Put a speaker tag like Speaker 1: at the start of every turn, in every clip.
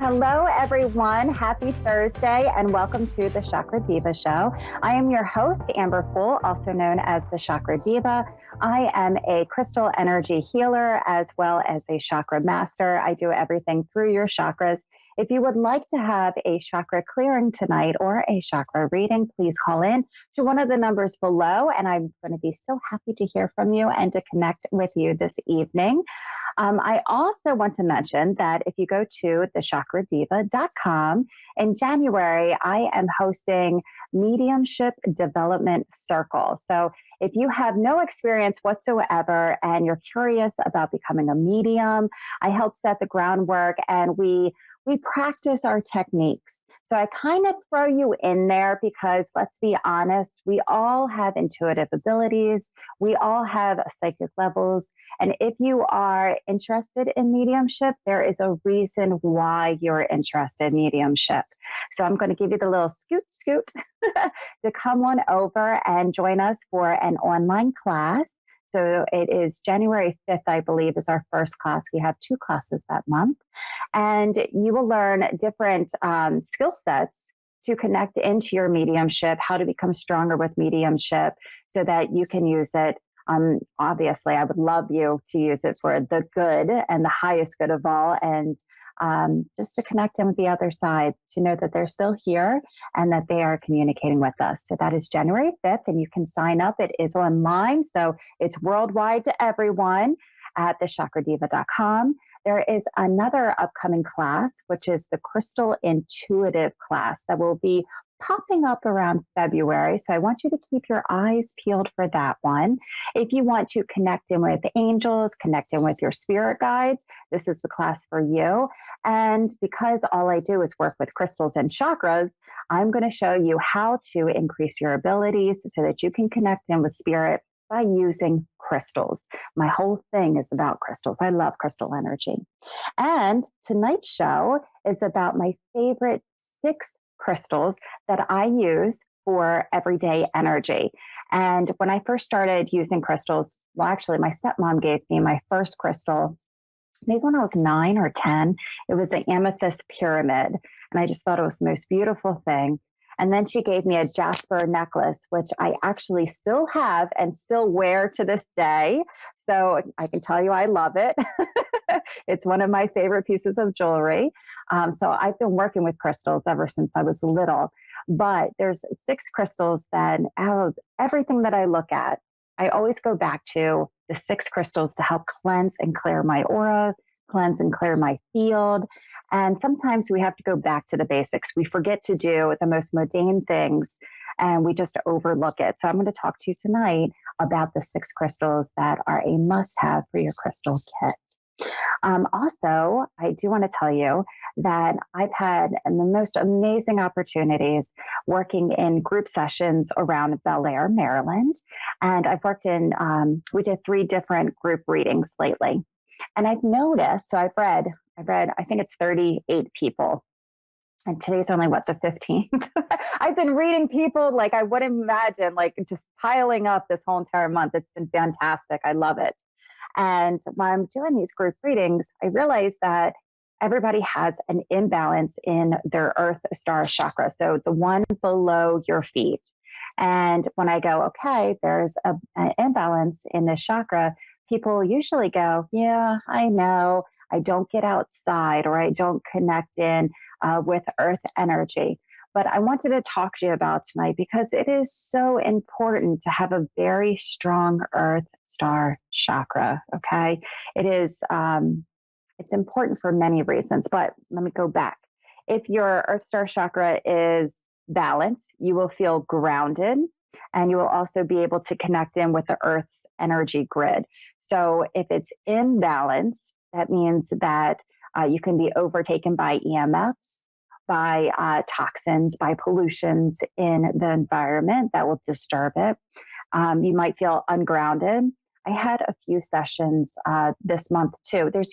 Speaker 1: Hello, everyone. Happy Thursday, and welcome to the Chakra Diva Show. I am your host, Amber Poole, also known as the Chakra Diva. I am a crystal energy healer as well as a chakra master. I do everything through your chakras. If you would like to have a chakra clearing tonight or a chakra reading, please call in to one of the numbers below, and I'm going to be so happy to hear from you and to connect with you this evening. I also want to mention that if you go to thechakradeva.com, in January, I am hosting Mediumship Development Circle. So if you have no experience whatsoever and you're curious about becoming a medium, I help set the groundwork and we practice our techniques. So I kind of throw you in there because let's be honest, we all have intuitive abilities. We all have psychic levels. And if you are interested in mediumship, there is a reason why you're interested in mediumship. So I'm going to give you the little scoot to come on over and join us for an online class. So it is January 5th, I believe, is our first class. We have 2 classes that month. And you will learn different skill sets to connect into your mediumship, how to become stronger with mediumship so that you can use it. Obviously, I would love you to use it for the good and the highest good of all. And just to connect in with the other side, to know that they're still here and that they are communicating with us. So that is January 5th, and you can sign up. It is online, so it's worldwide to everyone at thechakradeva.com. There is another upcoming class, which is the Crystal Intuitive class that will be popping up around February. So I want you to keep your eyes peeled for that one. If you want to connect in with angels, connect in with your spirit guides, this is the class for you. And because all I do is work with crystals and chakras, I'm going to show you how to increase your abilities so that you can connect in with spirit by using crystals. My whole thing is about crystals. I love crystal energy. And tonight's show is about my favorite 6 crystals that I use for everyday energy. And when I first started using crystals, well, actually, my stepmom gave me my first crystal maybe when I was 9 or 10. It was an amethyst pyramid. And I just thought it was the most beautiful thing. And then she gave me a jasper necklace, which I actually still have and still wear to this day. So I can tell you I love it. It's one of my favorite pieces of jewelry. So I've been working with crystals ever since I was little. But there's 6 crystals that out of everything that I look at, I always go back to the 6 crystals to help cleanse and clear my aura, cleanse and clear my field. And sometimes we have to go back to the basics. We forget to do the most mundane things and we just overlook it. So I'm going to talk to you tonight about the 6 crystals that are a must-have for your crystal kit. Also, I do want to tell you that I've had the most amazing opportunities working in group sessions around Bel Air, Maryland. And I've worked in, we did 3 different group readings lately. And I've noticed, so I've read, I think it's 38 people. And today's only, the 15th? I've been reading people like I wouldn't imagine, like just piling up this whole entire month. It's been fantastic. I love it. And when I'm doing these group readings, I realize that everybody has an imbalance in their earth star chakra. So the one below your feet. And when I go, okay, there's an imbalance in this chakra, people usually go, yeah, I know. I don't get outside or I don't connect in with earth energy. But I wanted to talk to you about tonight because it is so important to have a very strong earth star chakra, okay? It is, it's important for many reasons, but let me go back. If your earth star chakra is balanced, you will feel grounded and you will also be able to connect in with the earth's energy grid. So if it's imbalanced, that means that you can be overtaken by EMFs, by toxins, by pollutions in the environment that will disturb it. You might feel ungrounded. I had a few sessions this month too. There's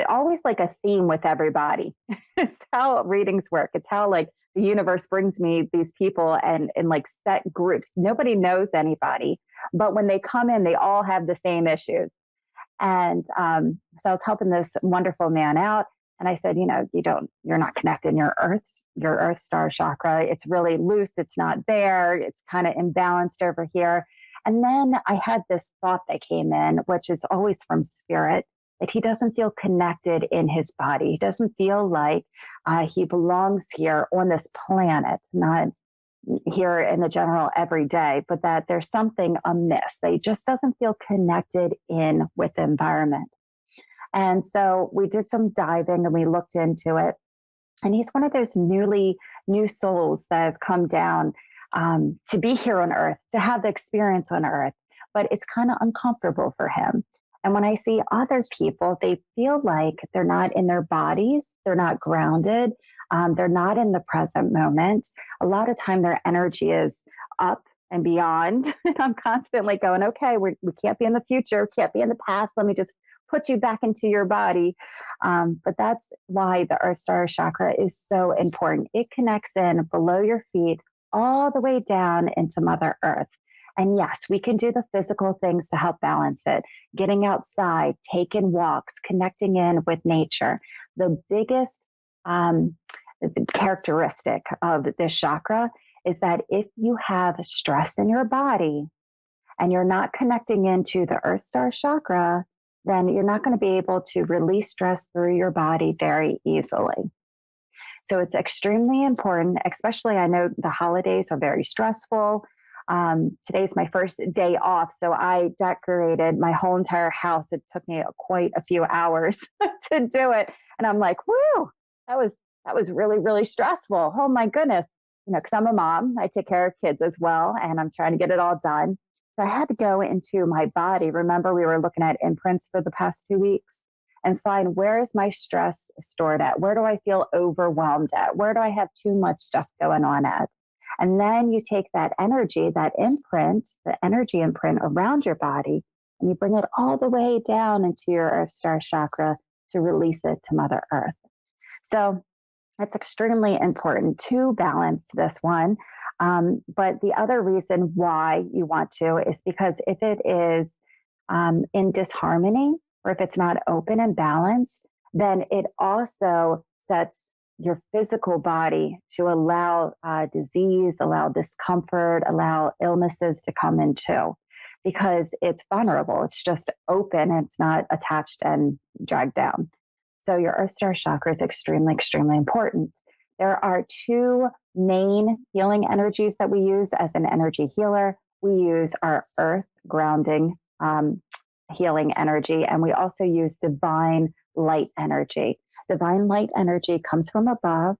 Speaker 1: always like a theme with everybody. It's how readings work. It's how like the universe brings me these people and like set groups. Nobody knows anybody, but when they come in, they all have the same issues. And so I was helping this wonderful man out. And I said, you're not connected in your earth star chakra. It's really loose. It's not there. It's kind of imbalanced over here. And then I had this thought that came in, which is always from spirit, that he doesn't feel connected in his body. He doesn't feel like he belongs here on this planet, not here in the general everyday, but that there's something amiss. That he just doesn't feel connected in with the environment. And so we did some diving and we looked into it. And he's one of those new souls that have come down to be here on Earth, to have the experience on Earth, but it's kind of uncomfortable for him. And when I see other people, they feel like they're not in their bodies, they're not grounded, they're not in the present moment. A lot of time their energy is up and beyond. And I'm constantly going, okay, we can't be in the future, can't be in the past. Let me just put you back into your body. But that's why the Earth Star Chakra is so important. It connects in below your feet all the way down into Mother Earth. And yes, we can do the physical things to help balance it. Getting outside, taking walks, connecting in with nature. The biggest characteristic of this chakra is that if you have stress in your body and you're not connecting into the Earth Star Chakra, then you're not going to be able to release stress through your body very easily. So it's extremely important, especially I know the holidays are very stressful. Today's my first day off, so I decorated my whole entire house. It took me quite a few hours to do it. And I'm like, whoo, that was really, really stressful. Oh my goodness. Because I'm a mom, I take care of kids as well, and I'm trying to get it all done. So I had to go into my body. Remember, we were looking at imprints for the past 2 weeks and find where is my stress stored at? Where do I feel overwhelmed at? Where do I have too much stuff going on at? And then you take that energy, that imprint, the energy imprint around your body, and you bring it all the way down into your Earth Star Chakra to release it to Mother Earth. So it's extremely important to balance this one. But the other reason why you want to is because if it is in disharmony, or if it's not open and balanced, then it also sets your physical body to allow disease, allow discomfort, allow illnesses to come in too, because it's vulnerable. It's just open. And it's not attached and dragged down. So your Earth Star Chakra is extremely, extremely important. There are two main healing energies that we use as an energy healer. We use our earth grounding healing energy, and we also use divine light energy. Divine light energy comes from above,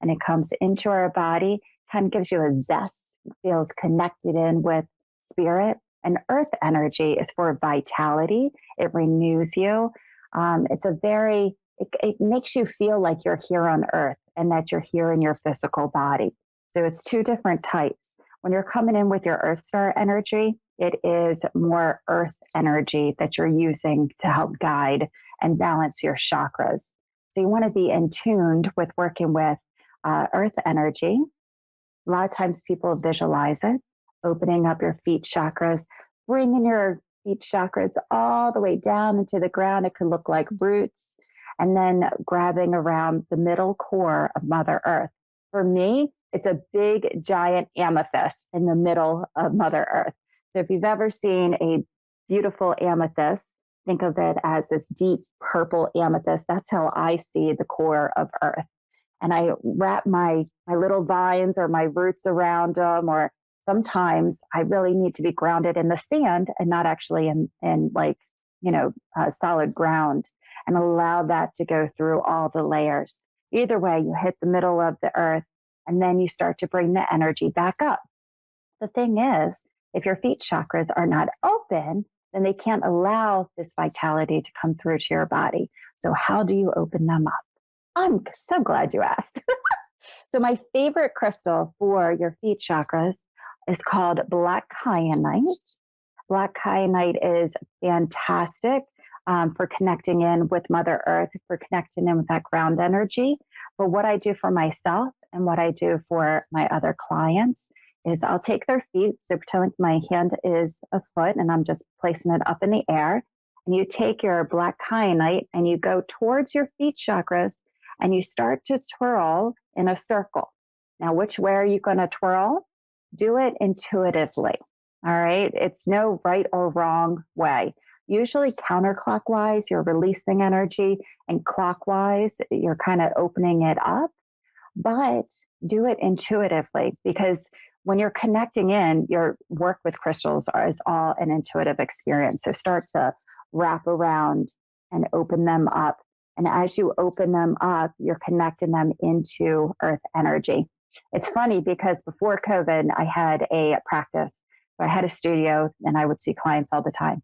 Speaker 1: and it comes into our body, kind of gives you a zest, feels connected in with spirit. And earth energy is for vitality. It renews you. It makes you feel like you're here on earth and that you're here in your physical body. So it's two different types. When you're coming in with your Earth Star energy, it is more earth energy that you're using to help guide and balance your chakras. So you want to be in tuned with working with earth energy. A lot of times people visualize it, opening up your feet chakras, bringing your feet chakras all the way down into the ground. It could look like roots, and then grabbing around the middle core of Mother Earth. For me, it's a big, giant amethyst in the middle of Mother Earth. So if you've ever seen a beautiful amethyst, think of it as this deep purple amethyst. That's how I see the core of Earth. And I wrap my little vines or my roots around them, or sometimes I really need to be grounded in the sand and not actually in solid ground, and allow that to go through all the layers. Either way, you hit the middle of the earth, and then you start to bring the energy back up. The thing is, if your feet chakras are not open, then they can't allow this vitality to come through to your body. So how do you open them up? I'm so glad you asked. So my favorite crystal for your feet chakras is called black kyanite. Black kyanite is fantastic for connecting in with Mother Earth, for connecting in with that ground energy. But what I do for myself and what I do for my other clients is I'll take their feet. So pretend like my hand is a foot and I'm just placing it up in the air. And you take your black kyanite and you go towards your feet chakras and you start to twirl in a circle. Now, which way are you going to twirl? Do it intuitively. All right. It's no right or wrong way. Usually counterclockwise, you're releasing energy, and clockwise, you're kind of opening it up. But do it intuitively, because when you're connecting in, your work with crystals is all an intuitive experience. So start to wrap around and open them up. And as you open them up, you're connecting them into earth energy. It's funny because before COVID, I had a practice. So I had a studio and I would see clients all the time.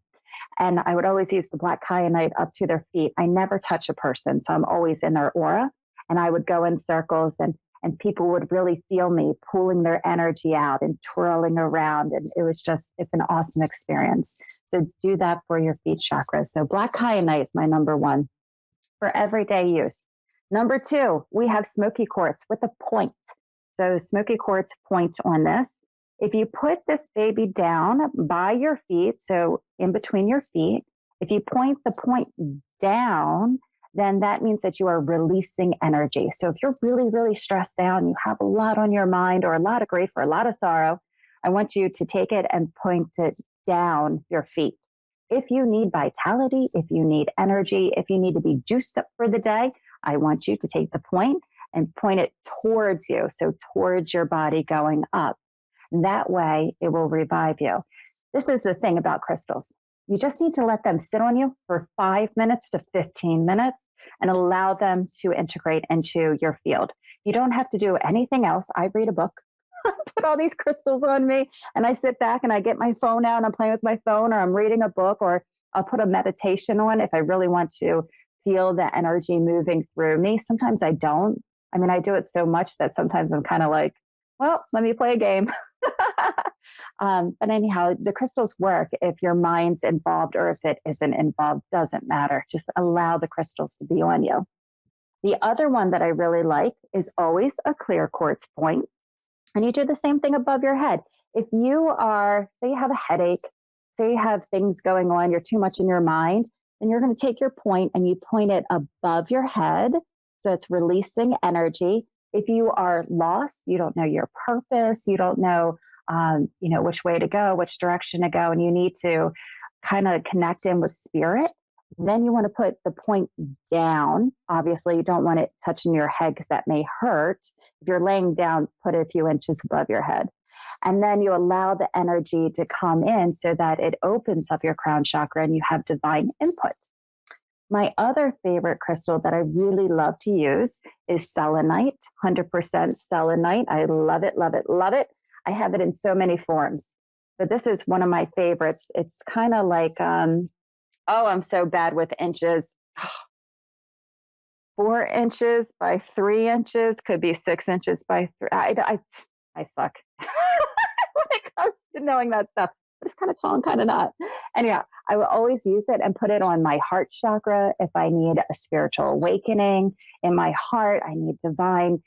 Speaker 1: And I would always use the black kyanite up to their feet. I never touch a person. So I'm always in their aura. And I would go in circles, and people would really feel me pulling their energy out and twirling around. And it's an awesome experience. So do that for your feet chakra. So black kyanite is my number one for everyday use. Number two, we have smoky quartz with a point. So smoky quartz point on this. If you put this baby down by your feet, so in between your feet, if you point the point down, then that means that you are releasing energy. So if you're really, really stressed out and you have a lot on your mind, or a lot of grief or a lot of sorrow, I want you to take it and point it down your feet. If you need vitality, if you need energy, if you need to be juiced up for the day, I want you to take the point and point it towards you. So towards your body going up. That way it will revive you. This is the thing about crystals. You just need to let them sit on you for 5 minutes to 15 minutes and allow them to integrate into your field. You don't have to do anything else. I read a book, put all these crystals on me, and I sit back and I get my phone out and I'm playing with my phone, or I'm reading a book, or I'll put a meditation on if I really want to feel the energy moving through me. Sometimes I don't. I mean, I do it so much that sometimes I'm kind of like, well, let me play a game. But anyhow, the crystals work if your mind's involved, or if it isn't involved, doesn't matter. Just allow the crystals to be on you. The other one that I really like is always a clear quartz point. And you do the same thing above your head. If you are, say you have a headache, say you have things going on, you're too much in your mind, then you're going to take your point and you point it above your head. So it's releasing energy. If you are lost, you don't know your purpose, you don't know, which way to go, which direction to go, and you need to kind of connect in with spirit, then you want to put the point down. Obviously, you don't want it touching your head because that may hurt. If you're laying down, put it a few inches above your head. And then you allow the energy to come in so that it opens up your crown chakra and you have divine input. My other favorite crystal that I really love to use is selenite, 100% selenite. I love it, love it, love it. I have it in so many forms, but this is one of my favorites. It's kind of like, I'm so bad with inches. 4 inches by 3 inches, could be 6 inches by 3. I suck when it comes to knowing that stuff. But it's kind of tall and kind of not. Anyhow, I will always use it and put it on my heart chakra if I need a spiritual awakening in my heart. I need divine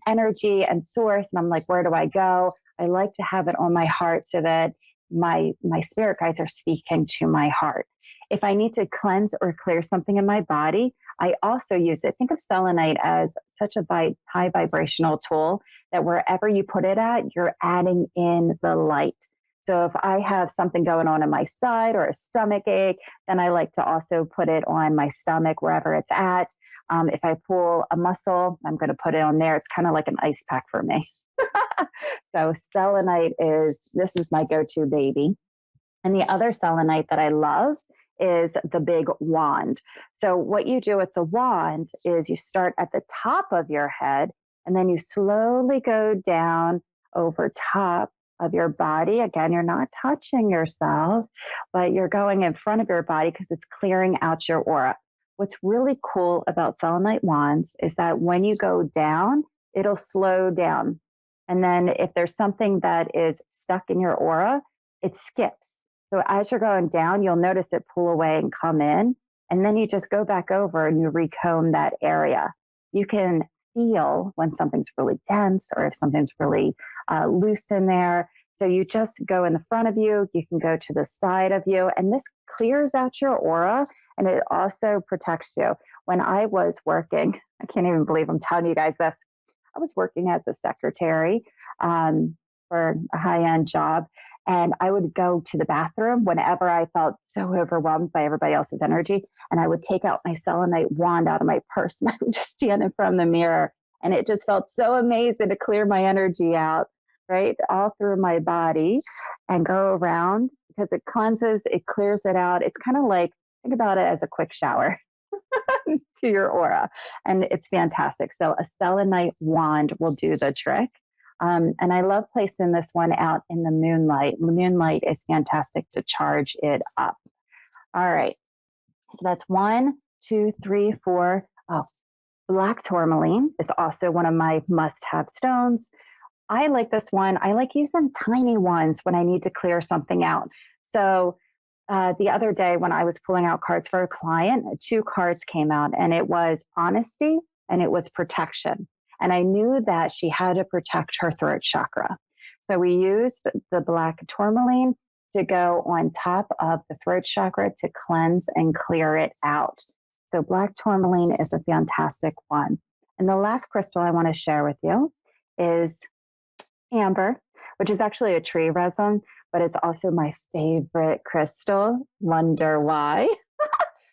Speaker 1: energy and source. And I'm like, where do I go? I like to have it on my heart so that my spirit guides are speaking to my heart. If I need to cleanse or clear something in my body, I also use it. Think of selenite as such a high vibrational tool that wherever you put it at, you're adding in the light. So if I have something going on in my side or a stomach ache, then I like to also put it on my stomach, wherever it's at. If I pull a muscle, I'm going to put it on there. It's kind of like an ice pack for me. So selenite is my go-to baby. And the other selenite that I love is the big wand. So what you do with the wand is you start at the top of your head, and then you slowly go down over top of your body. Again, you're not touching yourself, but you're going in front of your body because it's clearing out your aura. What's really cool about selenite wands is that when you go down, it'll slow down. And then if there's something that is stuck in your aura, it skips. So as you're going down, you'll notice it pull away and come in. And then you just go back over and you recomb that area. You can feel when something's really dense or if something's really loose in there. So you just go in the front of you, you can go to the side of you, and this clears out your aura and it also protects you. When I was working, I can't even believe I'm telling you guys this. I was working as a secretary for a high-end job, and I would go to the bathroom whenever I felt so overwhelmed by everybody else's energy, and I would take out my selenite wand out of my purse, and I would just stand in front of the mirror, and it just felt so amazing to clear my energy out, right, all through my body and go around because it cleanses, it clears it out. It's kind of like, think about it as a quick shower to your aura, and it's fantastic. So a selenite wand will do the trick. And I love placing this one out in the moonlight. The moonlight is fantastic to charge it up. All right. So that's 1, 2, 3, 4. Oh, black tourmaline is also one of my must-have stones. I like this one. I like using tiny ones when I need to clear something out. So the other day when I was pulling out cards for a client, 2 cards came out, and it was honesty and it was protection. And I knew that she had to protect her throat chakra. So we used the black tourmaline to go on top of the throat chakra to cleanse and clear it out. So black tourmaline is a fantastic one. And the last crystal I want to share with you is amber, which is actually a tree resin, but it's also my favorite crystal. Wonder why?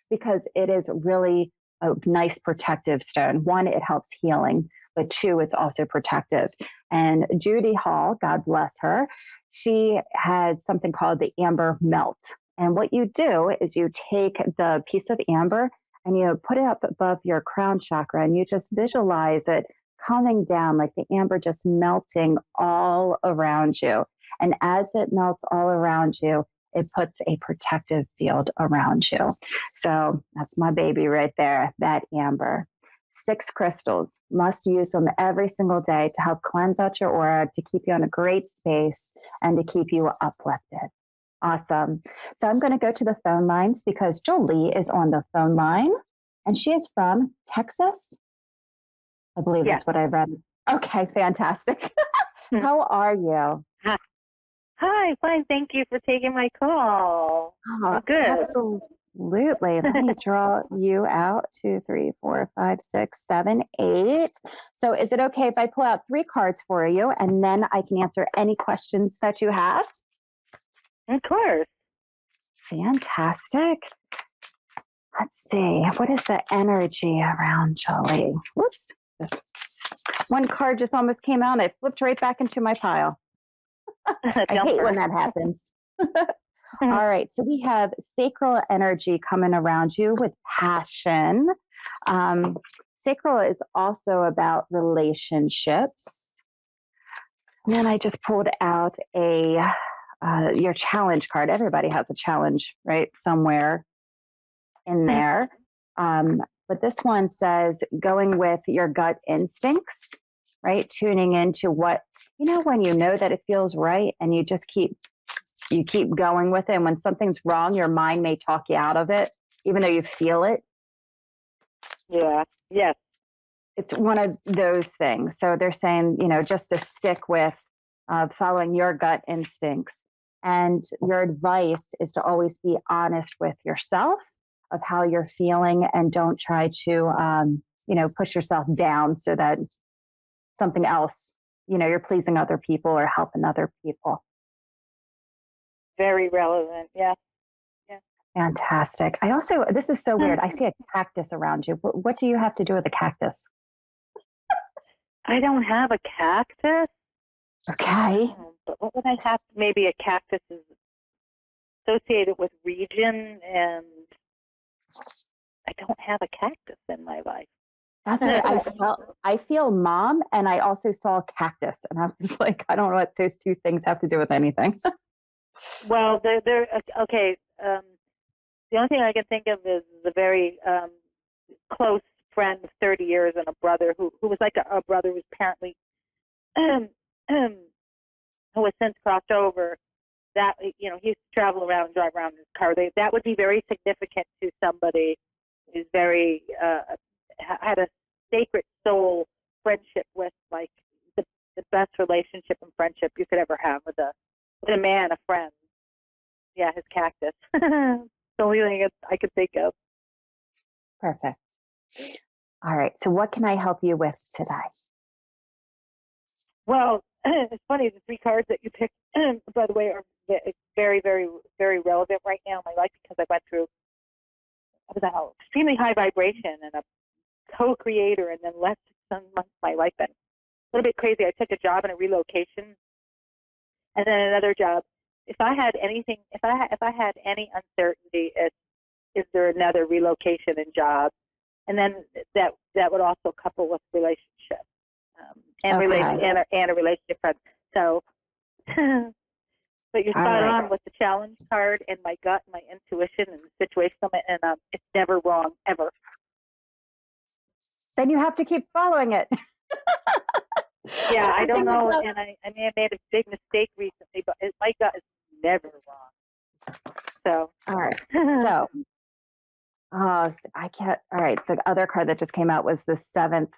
Speaker 1: Because it is really a nice protective stone. 1, it helps healing, but 2, it's also protective. And Judy Hall, God bless her, she had something called the amber melt. And what you do is you take the piece of amber and you put it up above your crown chakra, and you just visualize it calming down, like the amber just melting all around you. And as it melts all around you, it puts a protective field around you. So that's my baby right there, that amber. 6 crystals, must use them every single day to help cleanse out your aura, to keep you in a great space, and to keep you uplifted. Awesome. So I'm going to go to the phone lines because Jolie is on the phone line, and she is from Texas. I believe that's what I read. Okay, fantastic. How are you?
Speaker 2: Hi, fine. Thank you for taking my call.
Speaker 1: Oh,
Speaker 2: good.
Speaker 1: Absolutely. Let me draw you out. 2, 3, 4, 5, 6, 7, 8. So is it okay if I pull out 3 cards for you and then I can answer any questions that you have?
Speaker 2: Of course.
Speaker 1: Fantastic. Let's see. What is the energy around Jolie? Whoops. This one card just almost came out and it flipped right back into my pile. I hate when that happens. All right. So we have sacral energy coming around you with passion. Sacral is also about relationships. And then I just pulled out your challenge card. Everybody has a challenge, right? Somewhere in there. But this one says going with your gut instincts, right? Tuning into what, when you know that it feels right and you just keep going with it. And when something's wrong, your mind may talk you out of it, even though you feel it.
Speaker 2: Yeah. Yes.
Speaker 1: It's one of those things. So they're saying, just to stick with following your gut instincts. And your advice is to always be honest with yourself of how you're feeling, and don't try to, push yourself down so that something else, you're pleasing other people or helping other people.
Speaker 2: Very relevant. Yeah. Yeah.
Speaker 1: Fantastic. This is so weird. I see a cactus around you. What do you have to do with a cactus?
Speaker 2: I don't have a cactus.
Speaker 1: Okay.
Speaker 2: But what would I have? Maybe a cactus is associated with region, and I don't have a cactus in my life.
Speaker 1: That's what I feel mom, and I also saw a cactus, and I was like, I don't know what those 2 things have to do with anything.
Speaker 2: Well, they're okay. The only thing I can think of is the very close friend of 30 years and a brother who was like a brother who was apparently who has since crossed over. That he used to travel around and drive around in his car. That would be very significant to somebody who's very had a sacred soul friendship with, like the best relationship and friendship you could ever have with a with a man, a friend. Yeah, his cactus. The only thing I could think of.
Speaker 1: Perfect. All right. So what can I help you with today?
Speaker 2: Well, it's funny. The 3 cards that you picked, by the way, are very, very, very relevant right now in my life because I went through extremely high vibration and a co-creator, and then left some months of my life been a little bit crazy. I took a job in a relocation, and then another job. If I had anything, if I had any uncertainty, is there another relocation and job, and then that would also couple with relationship, and a relationship friend. So, but you're spot on with the challenge card and my gut, and my intuition, and the situation, and it's never wrong ever.
Speaker 1: Then you have to keep following it.
Speaker 2: Yeah, I don't know, and I may have made a big mistake recently, but my gut is never wrong. So.
Speaker 1: All right. So. I can't. All right. The other card that just came out was the 7th,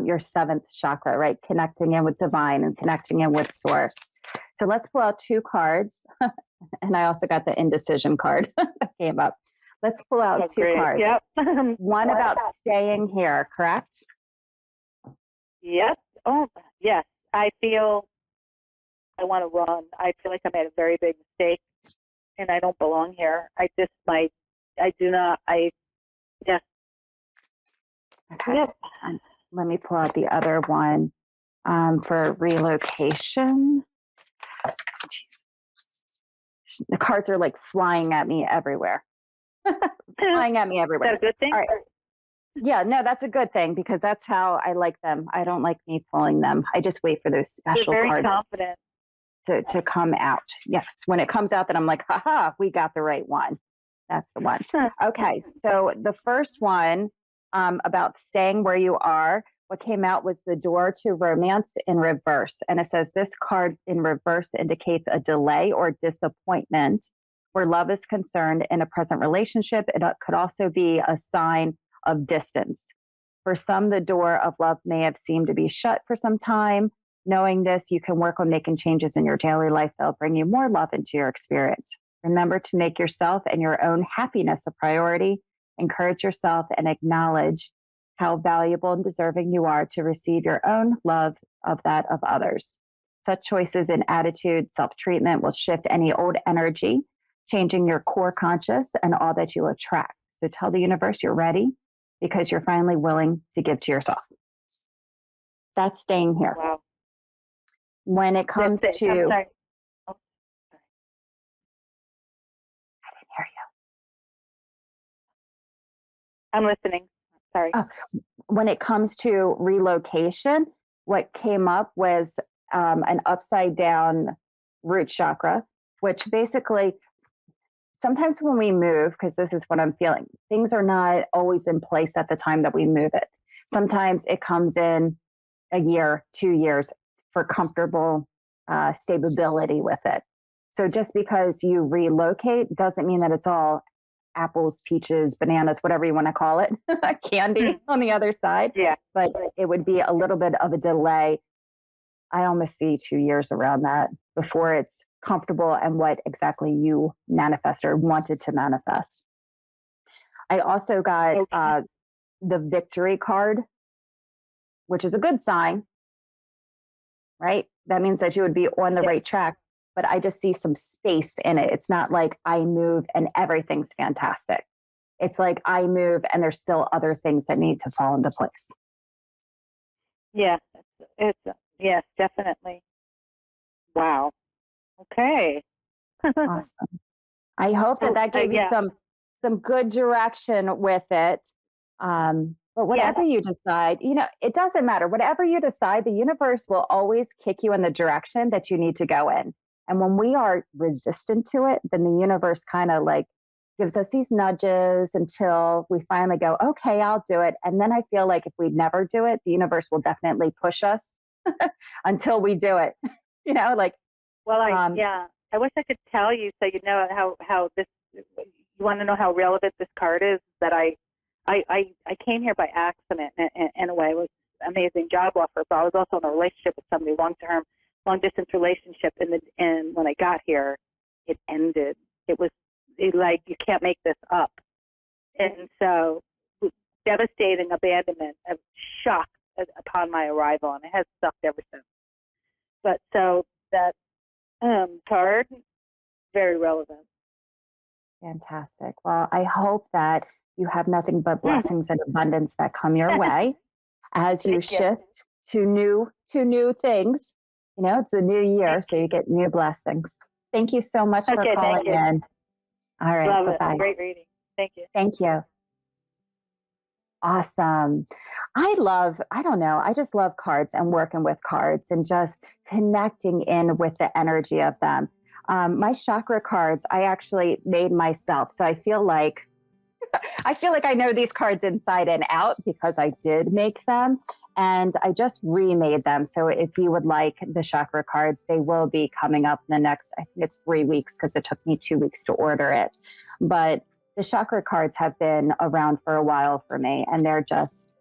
Speaker 1: your 7th chakra, right? Connecting in with divine and connecting in with source. So let's pull out 2 cards. And I also got the indecision card that came up. Let's pull out 2 cards.
Speaker 2: Yep.
Speaker 1: One about staying here, correct?
Speaker 2: Yep. Oh, yes. I feel I want to run. I feel like I made a very big mistake and I don't belong here. Yes.
Speaker 1: Okay.
Speaker 2: Yep.
Speaker 1: Let me pull out the other one for relocation. Jeez. The cards are like flying at me everywhere. Flying at me everywhere.
Speaker 2: Is that a good thing?
Speaker 1: All right. Yeah, no, that's a good thing because that's how I like them. I don't like me pulling them. I just wait for those special
Speaker 2: You're very
Speaker 1: cards
Speaker 2: confident.
Speaker 1: to come out. Yes, when it comes out, then I'm like, haha, we got the right one. That's the one. Okay, so the first one about staying where you are, what came out was the door to romance in reverse. And it says this card in reverse indicates a delay or disappointment where love is concerned in a present relationship. It could also be a sign of distance. For some, the door of love may have seemed to be shut for some time. Knowing this, you can work on making changes in your daily life that'll bring you more love into your experience. Remember to make yourself and your own happiness a priority. Encourage yourself and acknowledge how valuable and deserving you are to receive your own love of that of others. Such choices in attitude, self-treatment will shift any old energy, changing your core conscious and all that you attract. So tell the universe you're ready because you're finally willing to give to yourself. That's staying here.
Speaker 2: Wow.
Speaker 1: When it comes to...
Speaker 2: I'm sorry. Oh, sorry.
Speaker 1: I didn't hear you.
Speaker 2: I'm listening. Sorry.
Speaker 1: Oh, when it comes to relocation, what came up was an upside down root chakra, which basically sometimes when we move, because this is what I'm feeling, things are not always in place at the time that we move it. Sometimes it comes in a year, 2 years for comfortable stability with it. So just because you relocate doesn't mean that it's all apples, peaches, bananas, whatever you want to call it, candy on the other side.
Speaker 2: Yeah.
Speaker 1: But it would be a little bit of a delay. I almost see 2 years around that before it's comfortable and what exactly you manifest or wanted to manifest. I also got the victory card, which is a good sign, right? That means that you would be on the right track. But I just see some space in it. It's not like I move and everything's fantastic. It's like I move and there's still other things that need to fall into place.
Speaker 2: Yeah, yes, definitely. Wow. Okay.
Speaker 1: Awesome. I hope that gave you some good direction with it. But whatever you decide, it doesn't matter. Whatever you decide, the universe will always kick you in the direction that you need to go in. And when we are resistant to it, then the universe kind of like gives us these nudges until we finally go, okay, I'll do it. And then I feel like if we never do it, the universe will definitely push us until we do it.
Speaker 2: Well, I wish I could tell you so you know how this. You want to know how relevant this card is? That I came here by accident in a way. It was an amazing job offer, but I was also in a relationship with somebody long term long distance relationship, and when I got here, it ended. Like, you can't make this up. And so, devastating abandonment, of shock upon my arrival, and it has sucked ever since. But so that card, very relevant.
Speaker 1: Fantastic. Well, I hope that you have nothing but blessings and abundance that come your way as you shift to new things. You know, it's a new year, so you get new blessings. Thank you so much for calling in. All right.
Speaker 2: Love
Speaker 1: bye-bye.
Speaker 2: it. Great reading. Thank you.
Speaker 1: Thank you. Awesome. I just love cards and working with cards and just connecting in with the energy of them. My chakra cards, I actually made myself. So I feel like I know these cards inside and out because I did make them, and I just remade them. So if you would like the chakra cards, they will be coming up in the next, I think it's 3 weeks, because it took me 2 weeks to order it. But the chakra cards have been around for a while for me, and they're just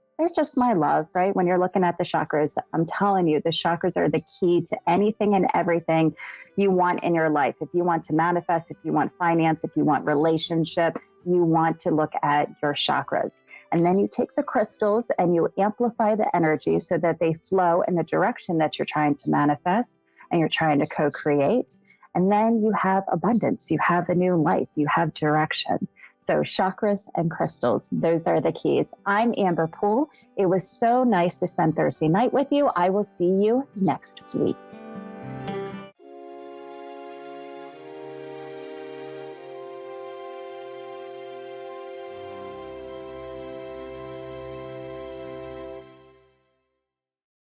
Speaker 1: my love, right? When you're looking at the chakras, I'm telling you, the chakras are the key to anything and everything you want in your life. If you want to manifest, if you want finance, if you want relationship, you want to look at your chakras. And then you take the crystals and you amplify the energy so that they flow in the direction that you're trying to manifest and you're trying to co-create. And then you have abundance, you have a new life, you have direction. So chakras and crystals, those are the keys. I'm Amber Poole. It was so nice to spend Thursday night with you. I will see you next week.